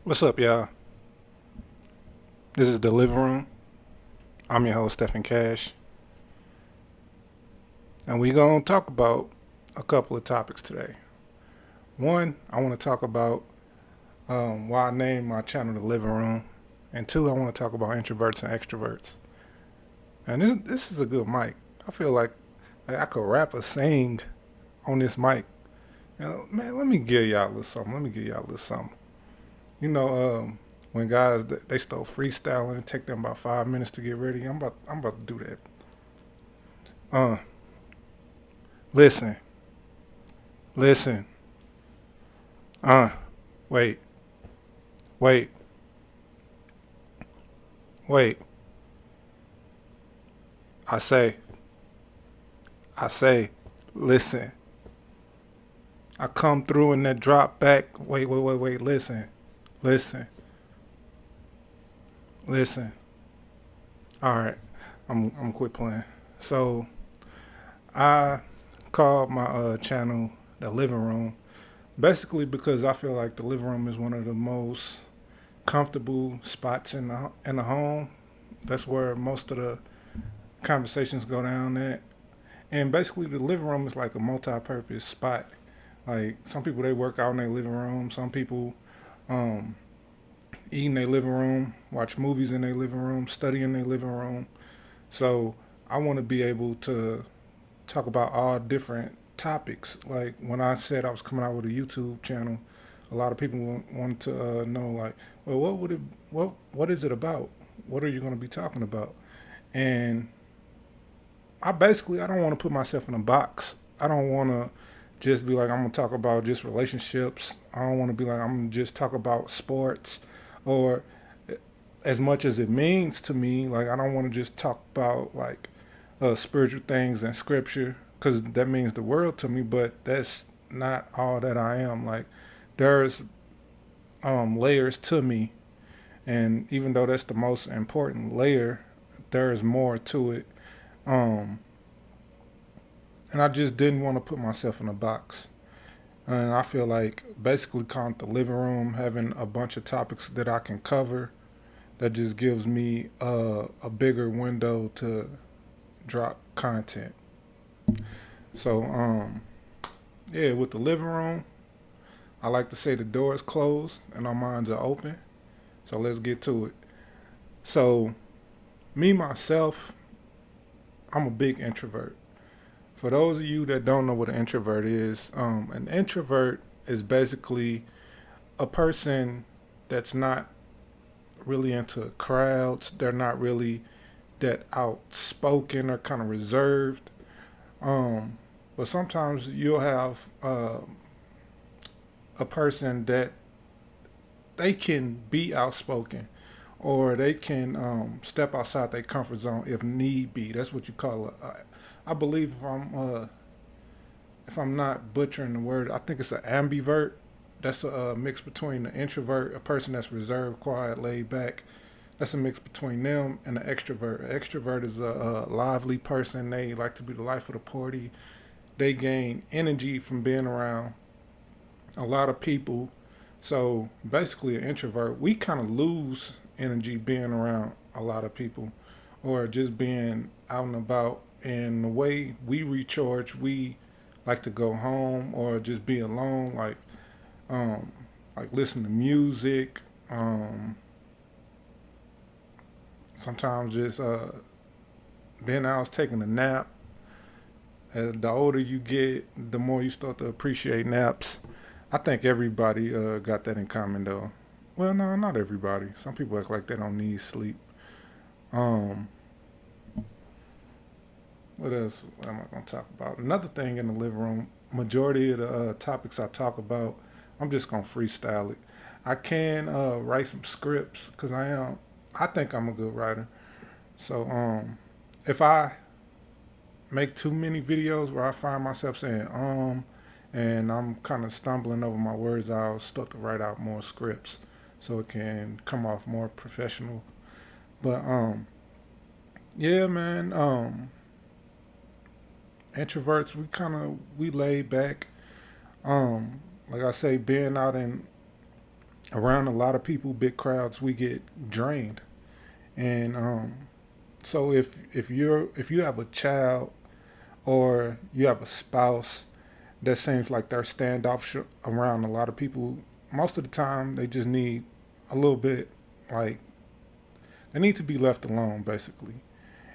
What's up, y'all? This is the living room. I'm your host, Stephen Cash, and we gonna talk about a couple of topics today. One, I want to talk about why I named my channel the living room, and two, I want to talk about introverts and extroverts. And this is a good mic. I feel like I could rap or sing on this mic. Man, let me give y'all a little something. Let me give y'all a little something. You know, when guys they start freestyling and take them about 5 minutes to get ready. I'm about to do that. Uh, listen, listen. Uh, wait, wait, wait. I say, I say, listen. I come through in that drop back. Wait. Listen, listen, listen. All right, I'm quit playing. So I called my channel the living room, basically because I feel like the living room is one of the most comfortable spots in the home. That's where most of the conversations go down at. And basically, the living room is like a multi-purpose spot. Like some people, they work out in their living room. Some people um, eat in their living room, watch movies in their living room, study in their living room. So I want to be able to talk about all different topics. Like when I said I was coming out with a YouTube channel, a lot of people wanted to know, like, well, what is it about? What are you going to be talking about? And I don't want to put myself in a box. I don't want to just be like I'm gonna talk about just relationships. I don't want to be like I'm gonna just talk about sports or as much as it means to me. Like I don't want to just talk about like spiritual things and scripture because that means the world to me. But that's not all that I am. Like there's layers to me, and even though that's the most important layer, there's more to it. Um, and I just didn't want to put myself in a box. And I feel like basically calling it the living room, having a bunch of topics that I can cover, that just gives me a bigger window to drop content. So, yeah, with the living room, I like to say the door is closed and our minds are open. So let's get to it. So, me, myself, I'm a big introvert. For those of you that don't know what an introvert is, an introvert is basically a person that's not really into crowds. They're not really that outspoken or kind of reserved. Um, but sometimes you'll have a person that they can be outspoken or they can step outside their comfort zone if need be. That's what you call it. I believe if I'm not butchering the word, I think it's an ambivert. That's a mix between an introvert, a person that's reserved, quiet, laid back. That's a mix between them and an extrovert. An extrovert is a lively person. They like to be the life of the party. They gain energy from being around a lot of people. So basically, an introvert, we kind of lose energy being around a lot of people or just being out and about. And the way we recharge, we like to go home or just be alone, um, like listen to music. Sometimes just being out taking a nap. As the older you get, the more you start to appreciate naps. I think everybody got that in common though. Well, no, not everybody. Some people act like they don't need sleep. Um, what else am I going to talk about? Another thing in the living room, majority of the topics I talk about, I'm just going to freestyle it. I can write some scripts because I think I'm a good writer. So if I make too many videos where I find myself saying and I'm kind of stumbling over my words, I'll start to write out more scripts so it can come off more professional. But yeah, man, introverts we laid back. Like I say, being out in around a lot of people, big crowds, we get drained. And so if you have a child or you have a spouse that seems like they're standoffish around a lot of people, most of the time they just need a little bit, like, they need to be left alone, basically.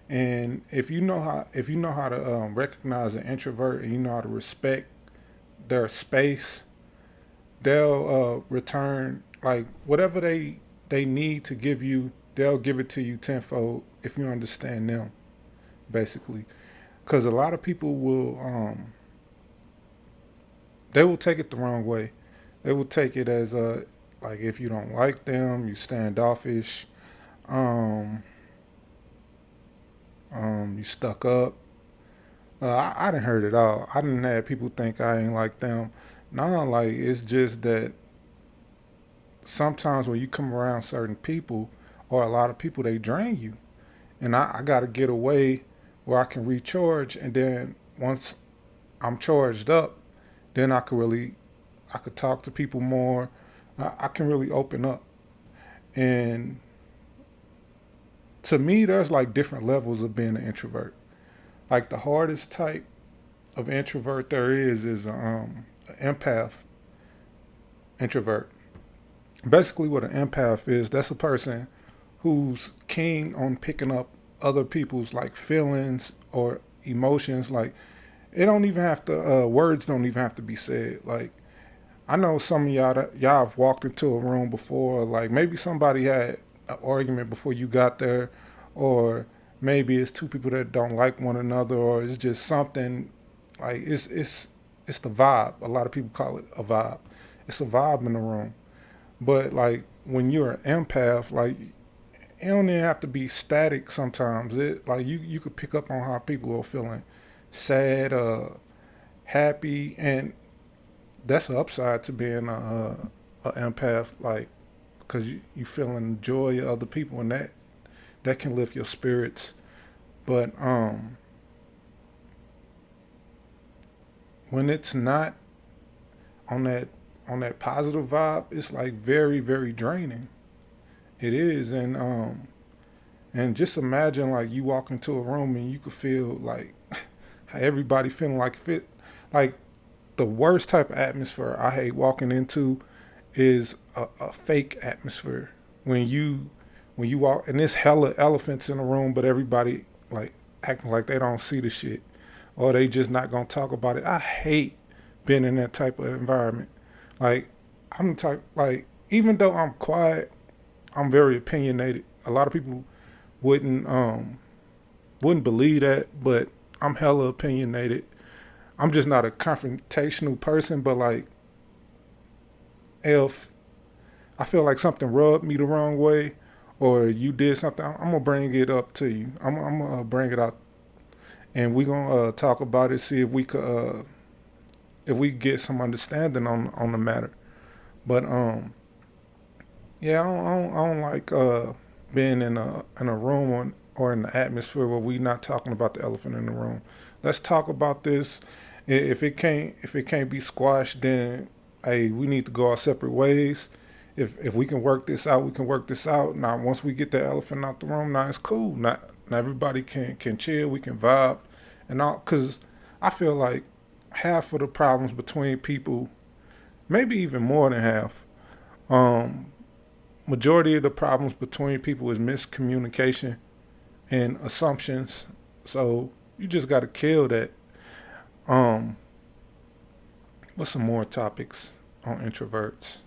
And if you know how to recognize an introvert and you know how to respect their space, they'll return, like, whatever they need to give you. They'll give it to you tenfold if you understand them, basically. Because a lot of people will they will take it the wrong way. They will take it as a, like, if you don't like them, you standoffish, um, you stuck up. I didn't heard it all. I didn't have people think I ain't like them. No, like, it's just that sometimes when you come around certain people or a lot of people, they drain you. And I got to get away where I can recharge. And then once I'm charged up, then I could talk to people more. I can really open up. And to me, there's like different levels of being an introvert. Like the hardest type of introvert there is an empath introvert. Basically, what an empath is, that's a person who's keen on picking up other people's like feelings or emotions. Like, it don't even have to words don't even have to be said. Like, I know some of y'all have walked into a room before, like maybe somebody had an argument before you got there, or maybe it's two people that don't like one another, or it's just something, like, it's the vibe. A lot of people call it a vibe. It's a vibe in the room. But like when you're an empath, like, it don't even have to be static sometimes. It, like, you could pick up on how people are feeling sad, happy, and that's an upside to being a empath, like, because you feeling the joy of other people, and that can lift your spirits. But when it's not on that positive vibe, it's like very, very draining. It is. And just imagine, like, you walk into a room and you could feel like how everybody feeling, like, fit, like, the worst type of atmosphere I hate walking into is a fake atmosphere. When you walk and there's hella elephants in the room, but everybody like acting like they don't see the shit, or they just not gonna talk about it. I hate being in that type of environment. Like, I'm the type, like, even though I'm quiet, I'm very opinionated. A lot of people wouldn't believe that, but I'm hella opinionated. I'm just not a confrontational person, but like, if I feel like something rubbed me the wrong way, or you did something, I'm gonna bring it up to you. I'm gonna bring it out, and we gonna talk about it. See if we get some understanding on the matter. But yeah, I don't like being in a room or in the atmosphere where we not talking about the elephant in the room. Let's talk about this. If it can't be squashed, then hey, we need to go our separate ways. If we can work this out, we can work this out. Now, once we get the elephant out the room, now it's cool. Now everybody can chill. We can vibe and all. Cause I feel like half of the problems between people, maybe even more than half, um, majority of the problems between people is miscommunication and assumptions. So you just got to kill that. Um, what's some more topics on introverts?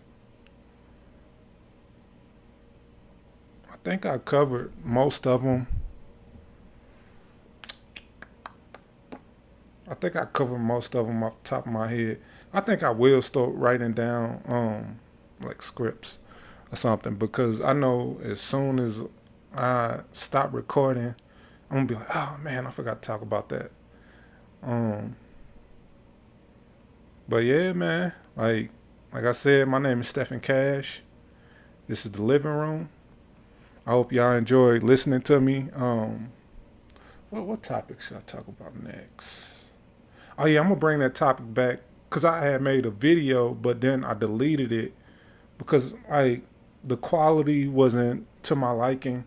I think I covered most of them. I think I covered most of them off the top of my head. I think I will start writing down like scripts or something, because I know as soon as I stop recording, I'm gonna be like, oh man, I forgot to talk about that. Um, but yeah, man, like I said, my name is Stephen Cash. This is the living room. I hope y'all enjoyed listening to me. What topic should I talk about next? Oh yeah, I'm gonna bring that topic back because I had made a video, but then I deleted it because like the quality wasn't to my liking.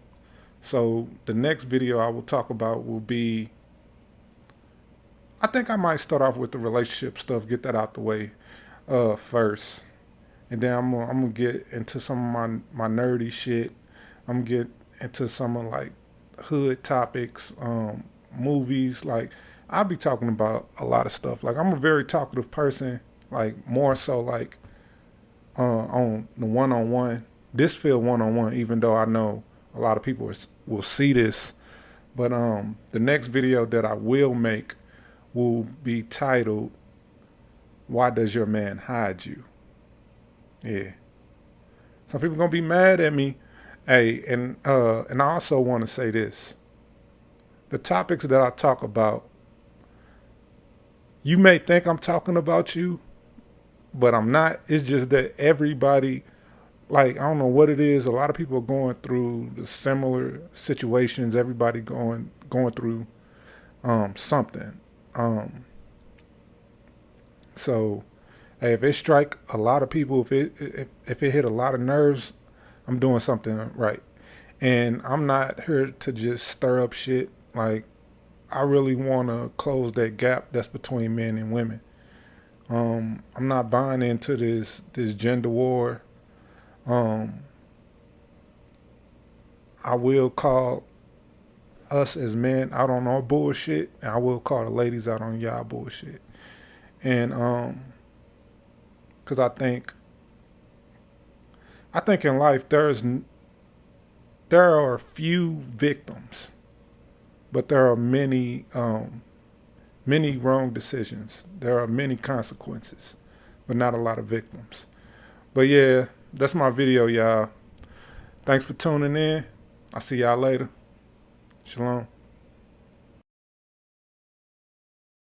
So the next video I will talk about will be, I think I might start off with the relationship stuff, get that out the way first. And then I'm gonna get into some of my nerdy shit. I'm gonna get into some of like hood topics, movies. Like I'll be talking about a lot of stuff. Like I'm a very talkative person. Like more so like on the one-on-one. This feel one-on-one, even though I know a lot of people will see this. But the next video that I will make will be titled "Why Does Your Man Hide You?" Yeah. Some people gonna be mad at me. Hey, and I also want to say this: the topics that I talk about, you may think I'm talking about you, but I'm not. It's just that everybody, like I don't know what it is. A lot of people are going through the similar situations. Everybody going through something. Um, so hey, if it strike a lot of people, if it hit a lot of nerves, I'm doing something right. And I'm not here to just stir up shit. Like I really want to close that gap that's between men and women. I'm not buying into this gender war. Um, I will call us as men out on our bullshit, and I will call the ladies out on y'all bullshit. And because I think in life there are few victims, but there are many wrong decisions. There are many consequences, but not a lot of victims. But yeah, that's my video, y'all. Thanks for tuning in. I'll see y'all later. Shalom.